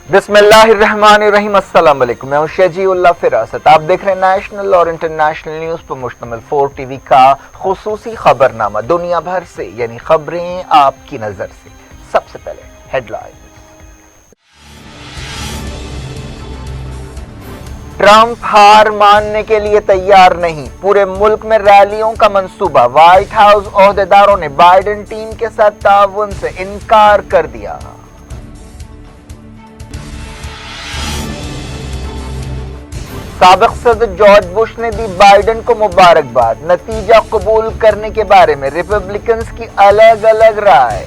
बिस्मिल्लाहिर्रहमानिर्रहीम। अस्सलाम वालेकुम। मैं हूं शजीउल्लाह फिरासत। आप देख रहे हैं नेशनल और इंटरनेशनल न्यूज पर मुश्तमिल 4 टीवी का खुसूसी खबरनामा। दुनिया भर से यानी खबरें आपकी नजर से। सबसे पहले हेडलाइन। ट्रंप हार मानने के लिए तैयार नहीं, पूरे मुल्क में रैलियों का मंसूबा। व्हाइट हाउस ओहदेदारों ने बाइडेन टीम के साथ ताउन से इनकार कर दिया। साबिक सदर जॉर्ज बुश ने दी बाइडेन को मुबारकबाद। नतीजा कबूल करने के बारे में रिपब्लिकन्स की अलग अलग राय।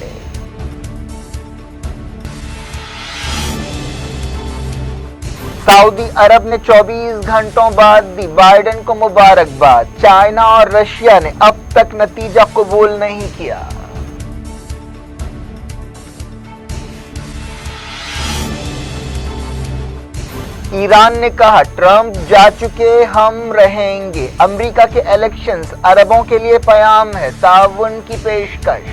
सऊदी अरब ने 24 घंटों बाद दी बाइडेन को मुबारकबाद। चाइना और रशिया ने अब तक नतीजा कबूल नहीं किया। ईरान ने कहा ट्रंप जा चुके, हम रहेंगे। अमेरिका के इलेक्शंस अरबों के लिए पैगाम है, ताउन की पेशकश।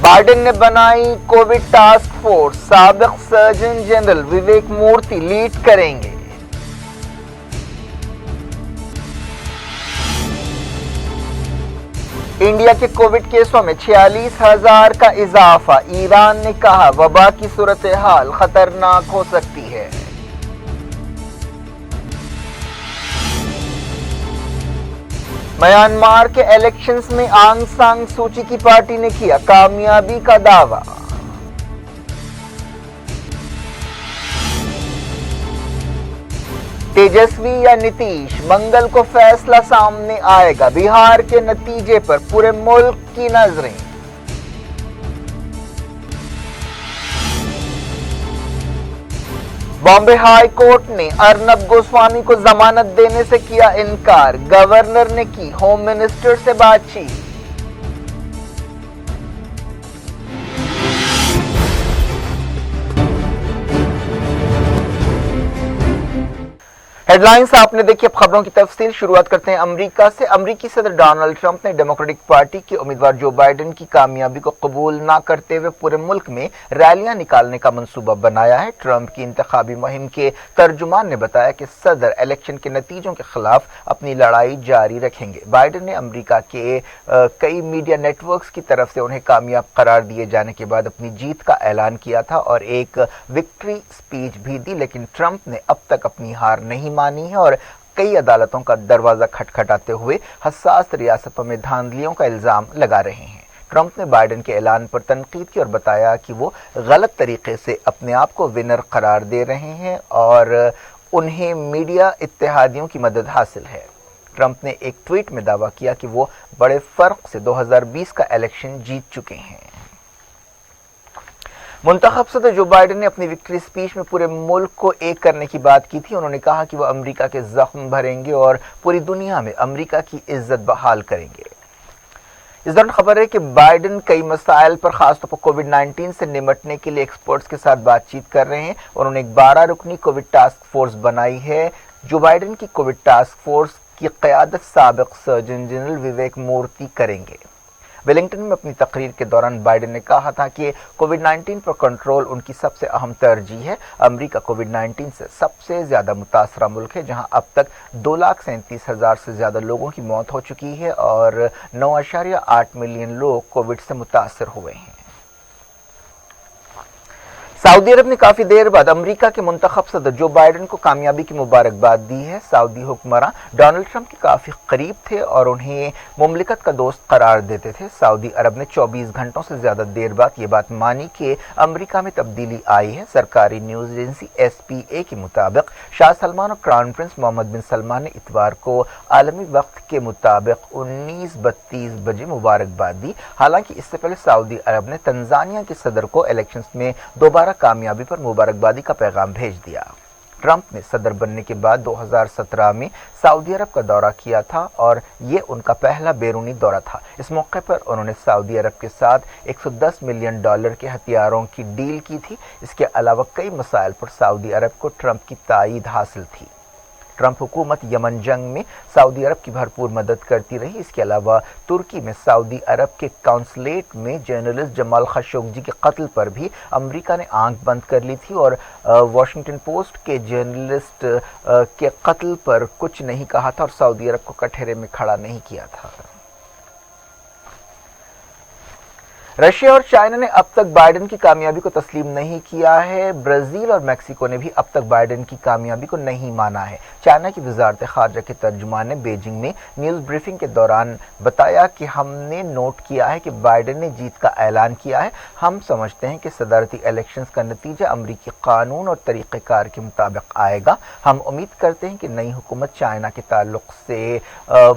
बाइडेन ने बनाई कोविड टास्क फोर्स, साबिक सर्जन जनरल विवेक मूर्ति लीड करेंगे। इंडिया के कोविड केसों में 46,000 का इजाफा। ईरान ने कहा वबा की सूरत हाल खतरनाक हो सकती है। म्यांमार के इलेक्शंस में आंग सांग सूची की पार्टी ने किया कामयाबी का दावा। तेजस्वी या नीतीश, मंगल को फैसला सामने आएगा। बिहार के नतीजे पर पूरे मुल्क की नजरें। बॉम्बे हाई कोर्ट ने अर्नब गोस्वामी को जमानत देने से किया इनकार। गवर्नर ने की होम मिनिस्टर से बातचीत। हेडलाइंस आपने देखी। अब खबरों की तफसील। शुरुआत करते हैं अमेरिका से। अमेरिकी सदर डोनाल्ड ट्रंप ने डेमोक्रेटिक पार्टी के उम्मीदवार जो बाइडेन की कामयाबी को कबूल न करते हुए पूरे मुल्क में रैलियां निकालने का मंसूबा बनाया है। ट्रंप की इंतखाबी मुहिम के तर्जुमान ने बताया कि सदर इलेक्शन के नतीजों के खिलाफ अपनी लड़ाई जारी रखेंगे। बाइडेन ने अमेरिका के कई मीडिया नेटवर्क्स की तरफ से उन्हें कामयाब करार दिए जाने के बाद अपनी जीत का ऐलान किया था और एक विक्ट्री स्पीच भी दी, लेकिन ट्रंप ने अब तक अपनी हार नहीं मानी है और कई अदालतों का दरवाजा खटखटाते हुए हसास रियासतों में धांधलियों का इल्जाम लगा रहे हैं। ट्रंप ने बाइडेन के ऐलान पर तनकीद की और बताया कि वो गलत तरीके से अपने आप को विनर करार दे रहे हैं और उन्हें मीडिया इत्तेहादियों की मदद हासिल है। ट्रंप ने एक ट्वीट में दावा किया कि वो बड़े फर्क से 2020 का इलेक्शन जीत चुके हैं। मुंतखब सदर जो बाइडेन ने अपनी विक्ट्री स्पीच में पूरे मुल्क को एक करने की बात की थी। उन्होंने कहा कि वो अमेरिका के जख्म भरेंगे और पूरी दुनिया में अमेरिका की इज्जत बहाल करेंगे। इस दौरान खबर है कि बाइडेन कई मसाइल पर खासतौर पर कोविड-19 से निपटने के लिए एक्सपर्ट्स के साथ बातचीत कर रहे हैं। उन्होंने एक 12 रुकनी कोविड टास्क फोर्स बनाई है। जो बाइडेन की कोविड टास्क फोर्स की क़यादत साबिक सर्जन जनरल विवेक मूर्ति करेंगे। वेलिंगटन में अपनी तकरीर के दौरान बाइडेन ने कहा था कि कोविड-19 पर कंट्रोल उनकी सबसे अहम तरजीह है। अमेरिका कोविड-19 से सबसे ज्यादा मुतासरा मुल्क है, जहां अब तक 2,37,000 से ज्यादा लोगों की मौत हो चुकी है और 9.8 मिलियन लोग कोविड से मुतासर हुए हैं। सऊदी अरब ने काफी देर बाद अमेरिका के मुंतखब सदर जो बाइडेन को कामयाबी की मुबारकबाद दी है। सऊदी हुक्मरान डोनाल्ड ट्रंप के काफी करीब थे और उन्हें मुमलिकत का दोस्त करार देते थे। सऊदी अरब ने 24 घंटों से ज्यादा देर बाद ये बात मानी कि अमेरिका में तब्दीली आई है। सरकारी न्यूज एजेंसी SPA के मुताबिक शाह सलमान और क्राउन प्रिंस मोहम्मद बिन सलमान ने इतवार को आलमी वक्त के मुताबिक 19:32 बजे मुबारकबाद दी। हालांकि इससे पहले सऊदी अरब ने तंजानिया के सदर को इलेक्शंस में दोबारा कामयाबी पर मुबारकबादी का पैगाम भेज दिया। ट्रंप ने सदर बनने के बाद 2017 में सऊदी अरब का दौरा किया था और ये उनका पहला बैरूनी दौरा था। इस मौके पर उन्होंने सऊदी अरब के साथ $110 मिलियन के हथियारों की डील की थी। इसके अलावा कई मसाइल पर सऊदी अरब को ट्रंप की तायीद हासिल थी। ट्रंप हुकूमत यमन जंग में सऊदी अरब की भरपूर मदद करती रही। इसके अलावा तुर्की में सऊदी अरब के कॉन्सुलेट में जर्नलिस्ट जमाल खशोगी के कत्ल पर भी अमेरिका ने आंख बंद कर ली थी और वॉशिंगटन पोस्ट के जर्नलिस्ट के कत्ल पर कुछ नहीं कहा था और सऊदी अरब को कटघरे में खड़ा नहीं किया था। रशिया और चाइना ने अब तक बाइडेन की कामयाबी को तस्लीम नहीं किया है। ब्राजील और मेक्सिको ने भी अब तक बाइडेन की कामयाबी को नहीं माना है। चाइना की वजारत खारजा के तर्जुमान ने बीजिंग में न्यूज ब्रीफिंग के दौरान बताया कि हमने नोट किया है कि बाइडेन ने जीत का ऐलान किया है। हम समझते हैं कि सदारती इलेक्शंस का नतीजा अमरीकी कानून और तरीक़ेकार के मुताबिक आएगा। हम उम्मीद करते हैं कि नई हुकूमत चाइना के ताल्लुक से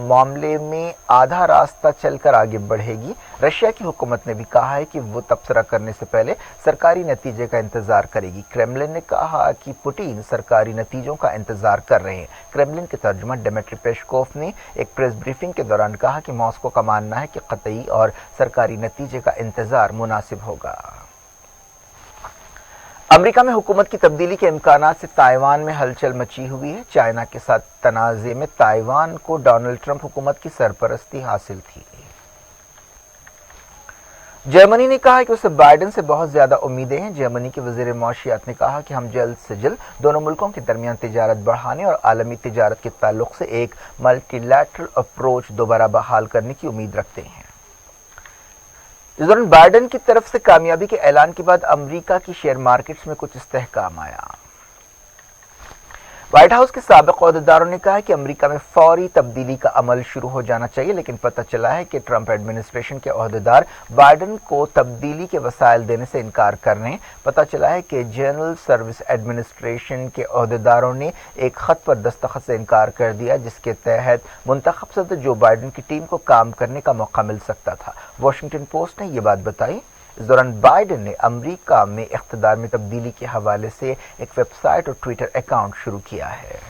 मामले में आधा रास्ता चलकर आगे बढ़ेगी। रशिया की हुकूमत ने भी कहा है कि वो तबसरा करने से पहले सरकारी नतीजे का इंतजार करेगी। क्रेमलिन ने कहा कि पुतिन सरकारी नतीजों का इंतजार कर रहे हैं। क्रेमलिन के तर्जुमान डिमिट्री पेस्कोव ने एक प्रेस ब्रीफिंग के दौरान कहा कि मॉस्को का मानना है कि कतई और सरकारी नतीजे का इंतजार मुनासिब होगा। अमेरिका में हुकूमत की तब्दीली के इम्कानात से ताइवान में हलचल मची हुई है। चाइना के साथ तनाज़े में ताइवान को डोनाल्ड ट्रंप हुकूमत की सरपरस्ती हासिल थी। जर्मनी ने कहा कि उसे बाइडेन से बहुत ज्यादा उम्मीदें हैं। जर्मनी के वजीर मौशियात ने कहा कि हम जल्द से जल्द दोनों मुल्कों के दरमियान तिजारत बढ़ाने और आलमी तिजारत के ताल्लुक से एक मल्टीलैटरल अप्रोच दोबारा बहाल करने की उम्मीद रखते हैं। इस दौरान बाइडेन की तरफ से कामयाबी के ऐलान के बाद अमेरिका की शेयर मार्केट्स में कुछ इस्तेहकाम आया। व्हाइट हाउस के साबिक ओहदेदारों ने कहा है कि अमेरिका में फौरी तब्दीली का अमल शुरू हो जाना चाहिए, लेकिन पता चला है कि ट्रंप एडमिनिस्ट्रेशन के ओहदेदार बाइडेन को तब्दीली के वसाइल देने से इनकार कर रहे हैं। पता चला है कि जनरल सर्विस एडमिनिस्ट्रेशन के ओहदेदारों ने एक खत पर दस्तखत से इनकार कर दिया, जिसके तहत मुंतखब सदर जो बाइडेन की टीम को काम करने का मौका मिल सकता था। वॉशिंगटन पोस्ट ने यह बात बताई। इस दौरान बाइडेन ने अमेरिका में इख्तिदार में तब्दीली के हवाले से एक वेबसाइट और ट्विटर अकाउंट शुरू किया है।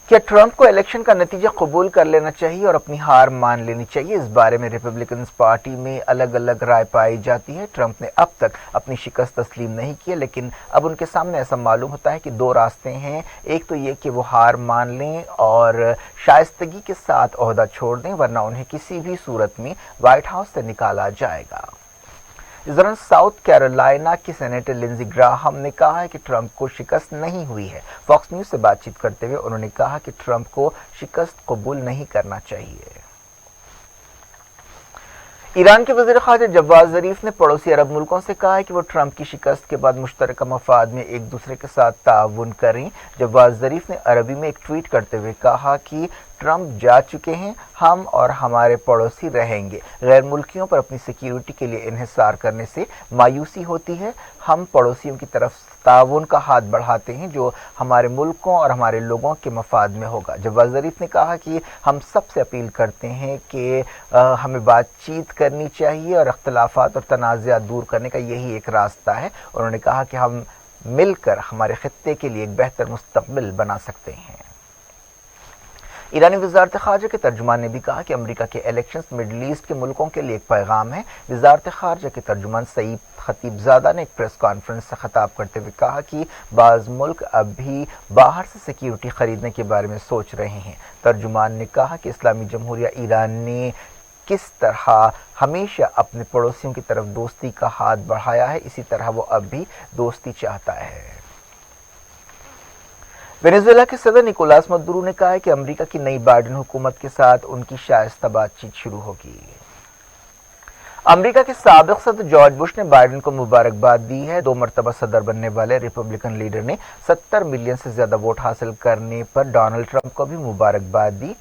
क्या ट्रंप को इलेक्शन का नतीजा कबूल कर लेना चाहिए और अपनी हार मान लेनी चाहिए? इस बारे में रिपब्लिकन पार्टी में अलग अलग राय पाई जाती है। ट्रंप ने अब तक अपनी शिकस्त तस्लीम नहीं की, लेकिन अब उनके सामने ऐसा मालूम होता है कि दो रास्ते हैं। एक तो ये कि वो हार मान लें और शाइस्तगी के साथ ओहदा छोड़ दें, वरना उन्हें किसी भी सूरत में व्हाइट हाउस से निकाला जाएगा। इस दौरान साउथ कैरोलिना की सेनेटर लिंजी ग्राहम ने कहा है कि ट्रंप को शिकस्त नहीं हुई है। फॉक्स न्यूज से बातचीत करते हुए उन्होंने कहा कि ट्रंप को शिकस्त कबूल नहीं करना चाहिए। ईरान के वज़ीर ख़ारजा जवाद ज़रीफ ने पड़ोसी अरब मुल्कों से कहा है कि वो ट्रंप की शिकस्त के बाद मुश्तरका मफाद में एक दूसरे के साथ ताउन करें। जवाद ज़रीफ ने अरबी में एक ट्वीट करते हुए कहा कि ट्रंप जा चुके हैं, हम और हमारे पड़ोसी रहेंगे। गैर मुल्कियों पर अपनी सिक्योरिटी के लिए इन्हिसार करने से मायूसी होती है। हम पड़ोसियों की तरफ ताउन का हाथ बढ़ाते हैं जो हमारे मुल्कों और हमारे लोगों के मफाद में होगा। जवाद ज़रीफ ने कहा कि हम सबसे अपील करते हैं कि हमें बातचीत करनी चाहिए और अख्तिलाफात और तनाज़ात दूर करने का यही एक रास्ता है। उन्होंने कहा कि हम मिलकर हमारे खित्ते के लिए एक बेहतर मुस्तकबिल बना सकते हैं। ईरानी वजारत खारजा के तर्जुमान ने भी कहा कि अमेरिका के इलेक्शंस मिडल ईस्ट के मुल्कों के लिए एक पैगाम है। वजारत खारजा के तर्जुमान सईद खतीबजादा ने एक प्रेस कॉन्फ्रेंस से खिताब करते हुए कहा कि बाज़ मुल्क अभी बाहर से सिक्योरिटी खरीदने के बारे में सोच रहे हैं। तर्जुमान ने कहा कि इस्लामी जमहूरिया ईरान ने किस तरह हमेशा अपने पड़ोसियों की तरफ दोस्ती का हाथ बढ़ाया है, इसी तरह वो अब भी दोस्ती चाहता है। वेनेजुएला के सदर निकोलास मदुरो ने कहा है कि अमेरिका की नई बाइडेन हुकूमत के साथ उनकी शाइस्ता बातचीत शुरू होगी। अमेरिका के साबिक सदर जॉर्ज बुश ने बाइडेन को मुबारकबाद दी है। 2 मरतबा सदर बनने वाले रिपब्लिकन लीडर ने 70 मिलियन से ज्यादा वोट हासिल करने पर डोनाल्ड ट्रंप को भी मुबारकबाद दी।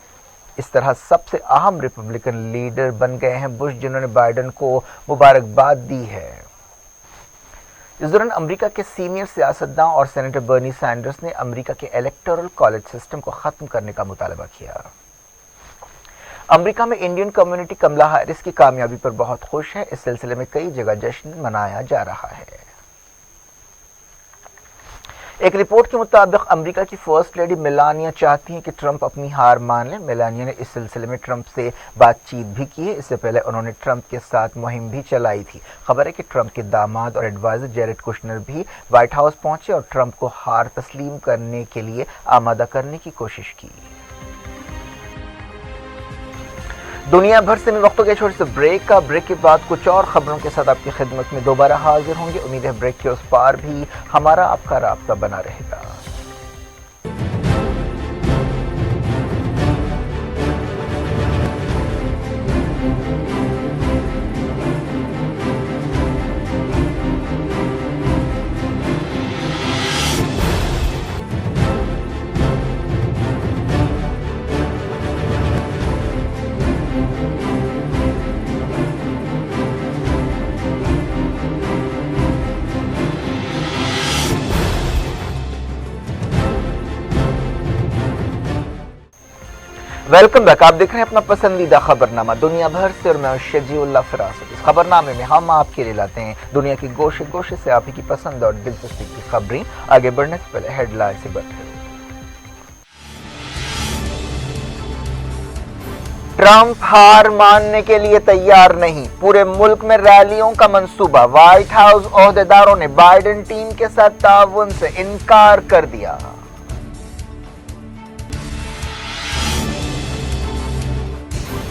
इस तरह सबसे अहम रिपब्लिकन लीडर बन गए हैं बुश, जिन्होंने बाइडेन को मुबारकबाद दी है। इस दौरान अमेरिका के सीनियर सियासतदान और सेनेटर बर्नी सैंडर्स ने अमेरिका के इलेक्टोरल कॉलेज सिस्टम को खत्म करने का मुतालबा किया। अमेरिका में इंडियन कम्युनिटी कमला हैरिस की कामयाबी पर बहुत खुश है। इस सिलसिले में कई जगह जश्न मनाया जा रहा है। ایک رپورٹ کے مطابق امریکہ کی فرسٹ لیڈی میلانیا چاہتی ہیں کہ ٹرمپ اپنی ہار مان لیں۔ میلانیا نے اس سلسلے میں ٹرمپ سے بات چیت بھی کی ہے۔ اس سے پہلے انہوں نے ٹرمپ کے ساتھ مہم بھی چلائی تھی۔ خبر ہے کہ ٹرمپ کے داماد اور ایڈوائزر جیریڈ کشنر بھی وائٹ ہاؤس پہنچے اور ٹرمپ کو ہار تسلیم کرنے کے لیے آمادہ کرنے کی کوشش کی۔ دنیا بھر سے میں وقتوں کے چھوٹے سے بریک کے بعد کچھ اور خبروں کے ساتھ آپ کی خدمت میں دوبارہ حاضر ہوں گے۔ امید ہے بریک کے اس پار بھی ہمارا آپ کا رابطہ بنا رہے گا۔ ویلکم بیک، آپ دیکھ رہے ہیں اپنا پسندیدہ خبرنامہ دنیا بھر سے اور میں شجیع اللہ فراست۔ اس خبرنامے میں ہم آپ کے لیے لاتے ہیں دنیا کے گوشے گوشے سے آپ کی پسند اور دلچسپی کی خبریں۔ آگے بڑھنے سے پہلے ہیڈ لائن سے بڑھتے ہیں۔ ٹرمپ ہار ماننے کے لیے تیار نہیں، پورے ملک میں ریلیوں کا منصوبہ۔ وائٹ ہاؤس عہدیداروں نے بائیڈن ٹیم کے ساتھ تعاون سے انکار کر دیا۔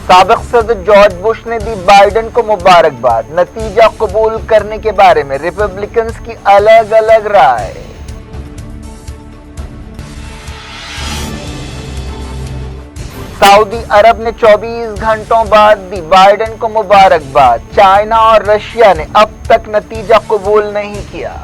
سابق صدر جارج بش نے دی بائیڈن کو مبارکباد، نتیجہ قبول کرنے کے بارے میں ریپبلکنز کی الگ الگ رائے۔ سعودی عرب نے 24 گھنٹوں بعد دی بائیڈن کو مبارکباد، چائنا اور رشیا نے اب تک نتیجہ قبول نہیں کیا۔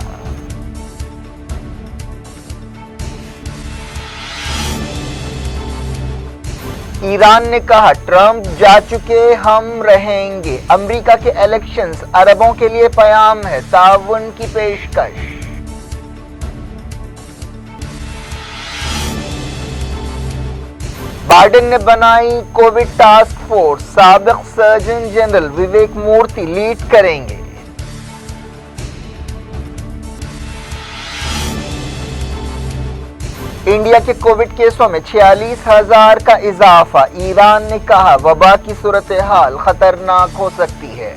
ایران نے کہا ٹرمپ جا چکے ہم رہیں گے۔ امریکہ کے الیکشنز عربوں کے لیے پیام ہے، تعاون کی پیشکش۔ بائیڈن نے بنائی کووڈ ٹاسک فورس، سابق سرجن جنرل وویک مورتی لیڈ کریں گے۔ انڈیا کے کووڈ کیسوں میں 46,000 کا اضافہ، ایران نے کہا وبا کی صورتحال خطرناک ہو سکتی ہے۔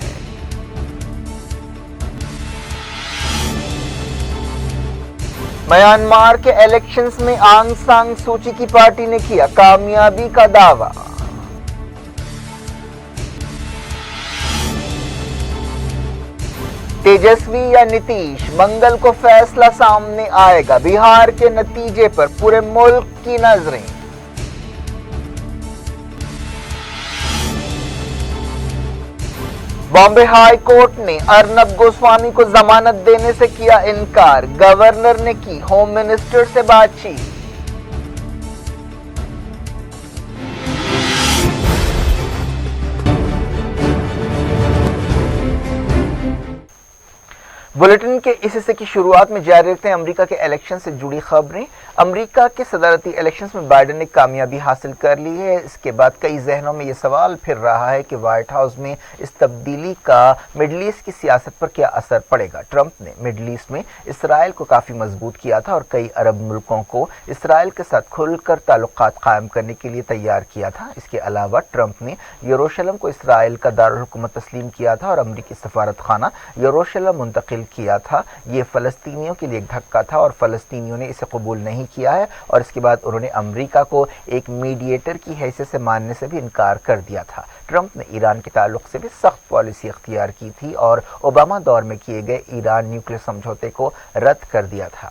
میانمار کے الیکشنز میں آنگ سان سوچی کی پارٹی نے کیا کامیابی کا دعویٰ۔ تیجسوی یا نتیش، منگل کو فیصلہ سامنے آئے گا۔ بہار کے نتیجے پر پورے ملک کی نظریں۔ بامبے ہائی کورٹ نے ارنب گوسوامی کو ضمانت دینے سے کیا انکار، گورنر نے کی ہوم منسٹر سے بات چیت۔ بلیٹن کے اس حصے کی شروعات میں جاری رکھتے ہیں امریکہ کے الیکشن سے جڑی خبریں۔ امریکہ کے صدارتی الیکشنز میں بائیڈن نے کامیابی حاصل کر لی ہے۔ اس کے بعد کئی ذہنوں میں یہ سوال پھر رہا ہے کہ وائٹ ہاؤس میں اس تبدیلی کا مڈل ایسٹ کی سیاست پر کیا اثر پڑے گا۔ ٹرمپ نے مڈل ایسٹ میں اسرائیل کو کافی مضبوط کیا تھا اور کئی عرب ملکوں کو اسرائیل کے ساتھ کھل کر تعلقات قائم کرنے کے لیے تیار کیا تھا۔ اس کے علاوہ ٹرمپ نے یروشلم کو اسرائیل کا دارالحکومت تسلیم کیا تھا اور امریکی سفارت خانہ یروشلم منتقل کیا تھا۔ یہ فلسطینیوں کے لیے ایک دھکا تھا اور فلسطینیوں نے اسے قبول نہیں کیا ہے اور اس کے بعد انہوں نے امریکہ کو ایک میڈیٹر کی حیثیت سے ماننے سے بھی انکار کر دیا تھا۔ ٹرمپ نے ایران کے تعلق سے بھی سخت پالیسی اختیار کی تھی اور اوباما دور میں کیے گئے ایران نیوکلیئر سمجھوتے کو رد کر دیا تھا۔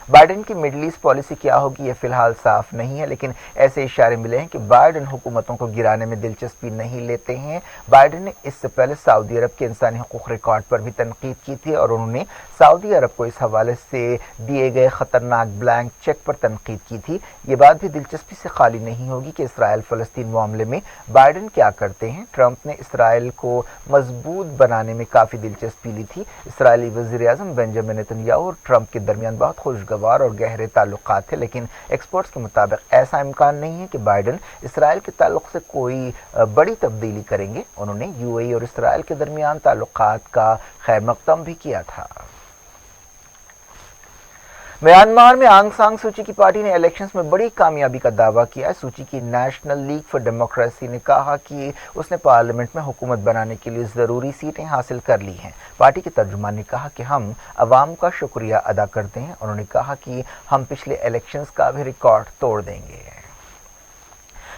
بائیڈن کی مڈل ایسٹ پالیسی کیا ہوگی یہ فی الحال صاف نہیں ہے، لیکن ایسے اشارے ملے ہیں کہ بائیڈن حکومتوں کو گرانے میں دلچسپی نہیں لیتے ہیں۔ بائیڈن نے اس سے پہلے سعودی عرب کے انسانی حقوق ریکارڈ پر بھی تنقید کی تھی اور انہوں نے سعودی عرب کو اس حوالے سے دیے گئے خطرناک بلینک چیک پر تنقید کی تھی۔ یہ بات بھی دلچسپی سے خالی نہیں ہوگی کہ اسرائیل فلسطین معاملے میں بائیڈن کیا کرتے ہیں۔ ٹرمپ نے اسرائیل کو مضبوط بنانے میں کافی دلچسپی لی تھی۔ اسرائیلی وزیر اعظم بنجامن نیتنیاہو اور ٹرمپ کے درمیان بہت خوشگوار اور گہرے تعلقات تھے، لیکن ایکسپرٹس کے مطابق ایسا امکان نہیں ہے کہ بائیڈن اسرائیل کے تعلق سے کوئی بڑی تبدیلی کریں گے۔ انہوں نے یو اے ای اور اسرائیل کے درمیان تعلقات کا خیر مقدم بھی کیا تھا۔ म्यांमार में आंग सान सूची की पार्टी ने इलेक्शंस में बड़ी कामयाबी का दावा किया है। सूची की नेशनल लीग फॉर डेमोक्रेसी ने कहा कि उसने पार्लियामेंट में हुकूमत बनाने के लिए ज़रूरी सीटें हासिल कर ली हैं। पार्टी के तर्जुमान ने कहा कि हम अवाम का शुक्रिया अदा करते हैं। उन्होंने कहा कि हम पिछले इलेक्शंस का भी रिकॉर्ड तोड़ देंगे।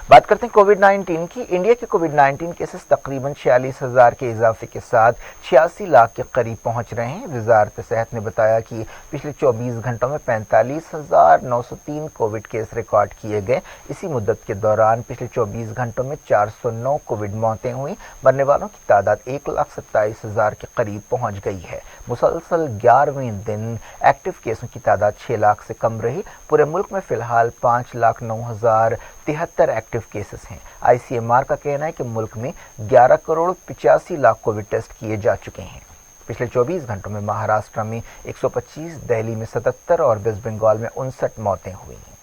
बात करते हैं कोविड-19 की। इंडिया के कोविड-19 केसेस तकरीबन 46,000 के इजाफे के साथ 86 लाख के करीब पहुंच रहे हैं। वजारत सेहत ने बताया कि पिछले 24 घंटों में 45,903 कोविड केस रिकॉर्ड किए गए। इसी मुद्दत के दौरान पिछले 24 घंटों में 409 कोविड मौतें हुई। मरने वालों की तादाद 1,27,000 के करीब पहुंच गई है। मुसलसल 11वें दिन एक्टिव केसों की तादाद 6 लाख से कम रही। पूरे मुल्क में फिलहाल 5,09,073 एक्टिव केसेस हैं। आईसीएमआर का कहना है कि मुल्क में 11 करोड़ 85 लाख कोविड टेस्ट किए जा चुके हैं। पिछले 24 घंटों में महाराष्ट्र में 125, दिल्ली में 77 और वेस्ट बंगाल में 59 मौतें हुई हैं।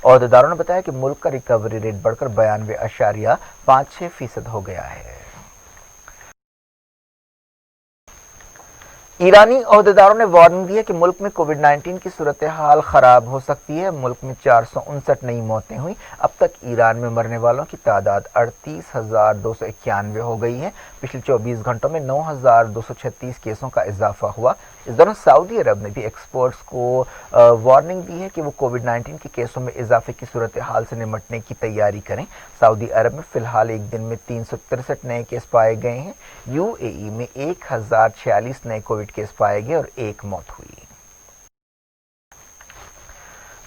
अहदेदारों ने बताया कि मुल्क का रिकवरी रेट बढ़कर 92.56% हो गया है। ईरानी अहदेदारों ने वार्निंग दी है कि मुल्क में कोविड-19 की सूरत हाल खराब हो सकती है। मुल्क में 459 नई मौतें हुई। अब तक ईरान में मरने वालों की तादाद 38,291 हो गई है। पिछले 24 घंटों में 9,236 केसों का इजाफा हुआ। इस दौरान सऊदी अरब ने भी एक्सपर्ट्स को वार्निंग दी है कि वो कोविड-19 के केसों में इजाफे की सूरत हाल से निमटने की तैयारी करें। सऊदी अरब में फिलहाल एक दिन में 363 नए केस पाए गए हैं। यूएई में 1,046 नए कोविड केस पाए गए और 1 मौत हुई।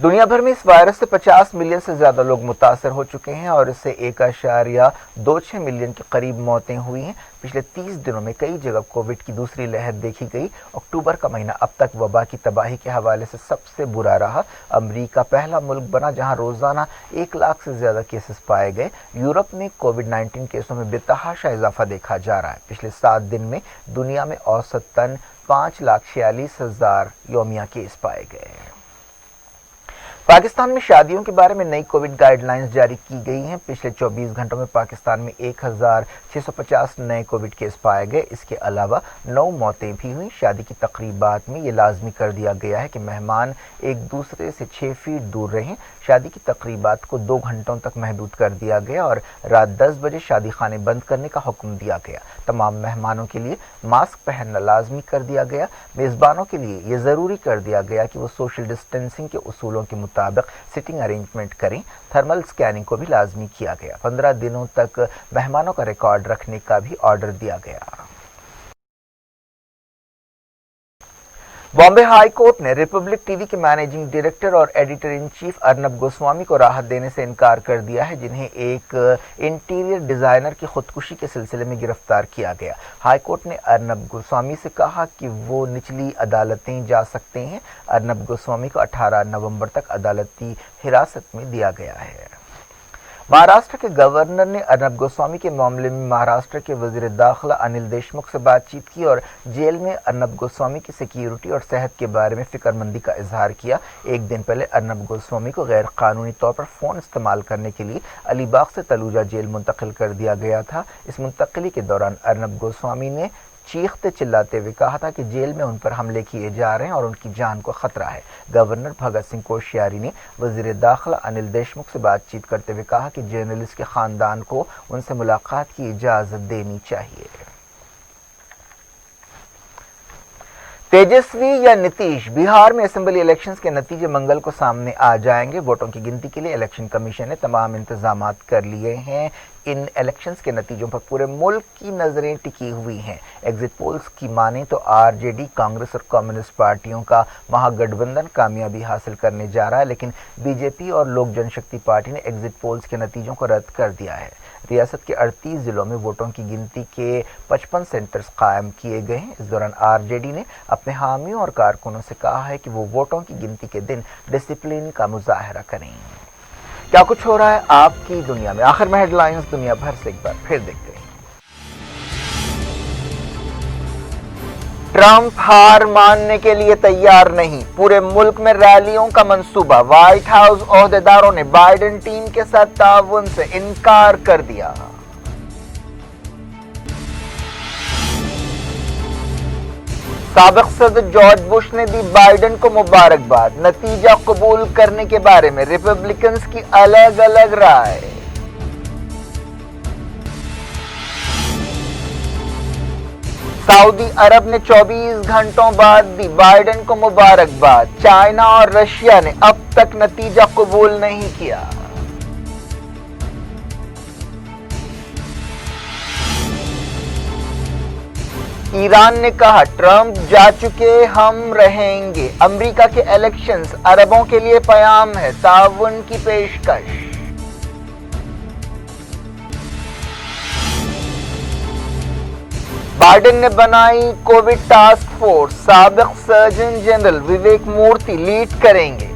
दुनिया भर में इस वायरस से 50 मिलियन से ज्यादा लोग मुतासर हो चुके हैं और इससे 1.26 मिलियन के करीब मौतें हुई हैं। पिछले 30 दिनों में कई जगह कोविड की दूसरी लहर देखी गई। अक्टूबर का महीना अब तक वबा की तबाही के हवाले से सबसे बुरा रहा। अमेरिका पहला मुल्क बना जहां रोजाना 1 लाख से ज्यादा केसेस पाए गए। यूरोप में कोविड-19 केसों में बेतहाशा इजाफा देखा जा रहा है। पिछले 7 दिन में दुनिया में औसतन 5,46,000 यौमिया केस पाए गए। पाकिस्तान में शादियों के बारे में नई कोविड गाइडलाइंस जारी की गई हैं। पिछले 24 घंटों में पाकिस्तान में 1,650 नए कोविड केस पाए गए। इसके अलावा 9 मौतें भी हुई। शादी की तकरीबात में ये लाजमी कर दिया गया है कि मेहमान एक दूसरे से 6 फीट दूर रहें। शादी की तकरीबात को 2 घंटों तक महदूद कर दिया गया और रात 10 बजे शादी खाने बंद करने का हुक्म दिया गया। तमाम मेहमानों के लिए मास्क पहनना लाजमी कर दिया गया। मेज़बानों के लिए ये ज़रूरी कर दिया गया कि वो सोशल डिस्टेंसिंग के उसूलों के मुताबिक सिटिंग अरेंजमेंट करें। थर्मल स्कैनिंग को भी लाजमी किया गया। 15 दिनों तक मेहमानों का रिकॉर्ड रखने का भी ऑर्डर दिया गया। बॉम्बे हाई कोर्ट ने रिपब्लिक टीवी के मैनेजिंग डायरेक्टर और editor in chief Arnab Goswami को राहत देने से इनकार कर दिया है, जिन्हें एक इंटीरियर डिजाइनर की खुदकुशी के सिलसिले में गिरफ्तार किया गया। हाई कोर्ट ने अर्नब गोस्वामी से कहा कि वो निचली अदालतें जा सकते हैं। अर्नब गोस्वामी को 18 नवंबर तक अदालती हिरासत में दिया गया है। महाराष्ट्र के गवर्नर ने अर्नब गोस्वामी के मामले में महाराष्ट्र के वजीर दाखिला अनिल देशमुख से बातचीत की और जेल में अर्नब गोस्वामी की सिक्योरिटी और सेहत के बारे में फिक्रमंदी का इजहार किया। एक दिन पहले अर्नब गोस्वामी को गैर कानूनी तौर पर फोन इस्तेमाल करने के लिए अलीबाग से तलूजा जेल मुंतकिल कर दिया गया था। इस मुंतकिली के दौरान अर्नब गोस्वामी ने चीखते चिल्लाते हुए कहा था कि जेल में उन पर हमले किए जा रहे हैं और उनकी जान को खतरा है। गवर्नर भगत सिंह कोश्यारी ने वजीर दाखिला अनिल देशमुख से बातचीत करते हुए कहा कि जर्नलिस्ट के खानदान को उनसे मुलाकात की इजाजत देनी चाहिए। तेजस्वी या नीतीश, बिहार में असेंबली इलेक्शंस के नतीजे मंगल को सामने आ जाएंगे। वोटों की गिनती के लिए इलेक्शन कमीशन ने तमाम इंतजाम कर लिए हैं। इन इलेक्शंस के नतीजों पर पूरे मुल्क की नजरें टिकी हुई हैं। एग्जिट पोल्स की माने तो आरजेडी, कांग्रेस और कम्युनिस्ट पार्टियों का महागठबंधन कामयाबी हासिल करने जा रहा है, लेकिन बीजेपी और लोक जनशक्ति पार्टी ने एग्जिट पोल्स के नतीजों को रद्द कर दिया है। रियासत के 38 जिलों में वोटों की गिनती के 55 सेंटर्स कायम किए गए हैं। इस दौरान आरजेडी ने अपने हामियों और कारकुनों से कहा है कि वो वोटों की गिनती के दिन डिसिप्लिन का मुजाहरा करें। क्या कुछ हो रहा है आपकी दुनिया में, आखिर में हेडलाइंस दुनिया भर से एक बार फिर देखते हैं। ट्रंप हार मानने के लिए तैयार नहीं, पूरे मुल्क में रैलियों का मंसूबा। व्हाइट हाउस ओहदेदारों ने बाइडेन टीम के साथ ताउन से इनकार कर दिया। سابق صدر جارج بش نے دی بائیڈن کو مبارکباد، نتیجہ قبول کرنے کے بارے میں ریپبلکنز کی الگ الگ رائے۔ سعودی عرب نے 24 گھنٹوں بعد دی بائیڈن کو مبارکباد، چائنا اور رشیا نے اب تک نتیجہ قبول نہیں کیا۔ ایران نے کہا ٹرمپ جا چکے ہم رہیں گے، امریکہ کے الیکشنز عربوں کے لیے پیام ہے، تعاون کی پیشکش۔ بائیڈن نے بنائی کووڈ ٹاسک فورس، سابق سرجن جنرل وویک مورتی لیڈ کریں گے۔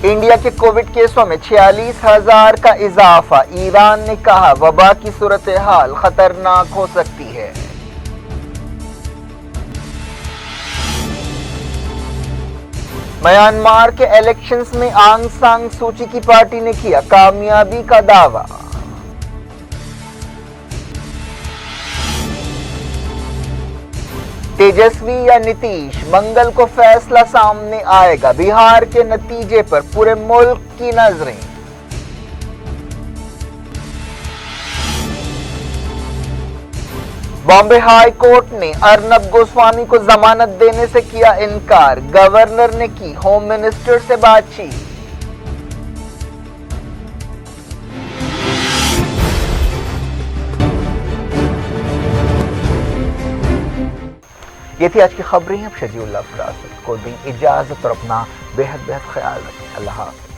انڈیا کے کووڈ کیسوں میں 46,000 کا اضافہ، ایران نے کہا وبا کی صورتحال خطرناک ہو سکتی ہے۔ میانمار کے الیکشنز میں آنگ سان سوچی کی پارٹی نے کیا کامیابی کا دعویٰ۔ تیجسوی یا نتیش، منگل کو فیصلہ سامنے آئے گا، بہار کے نتیجے پر پورے ملک کی نظریں۔ بامبے ہائی کورٹ نے ارنب گوسوامی کو ضمانت دینے سے کیا انکار، گورنر نے کی ہوم منسٹر سے بات چیت۔ یہ تھی آج کی خبریں، اب شجیع اللہ فراست کو دیں اجازت اور اپنا بے حد خیال رکھیں۔ اللہ حافظ۔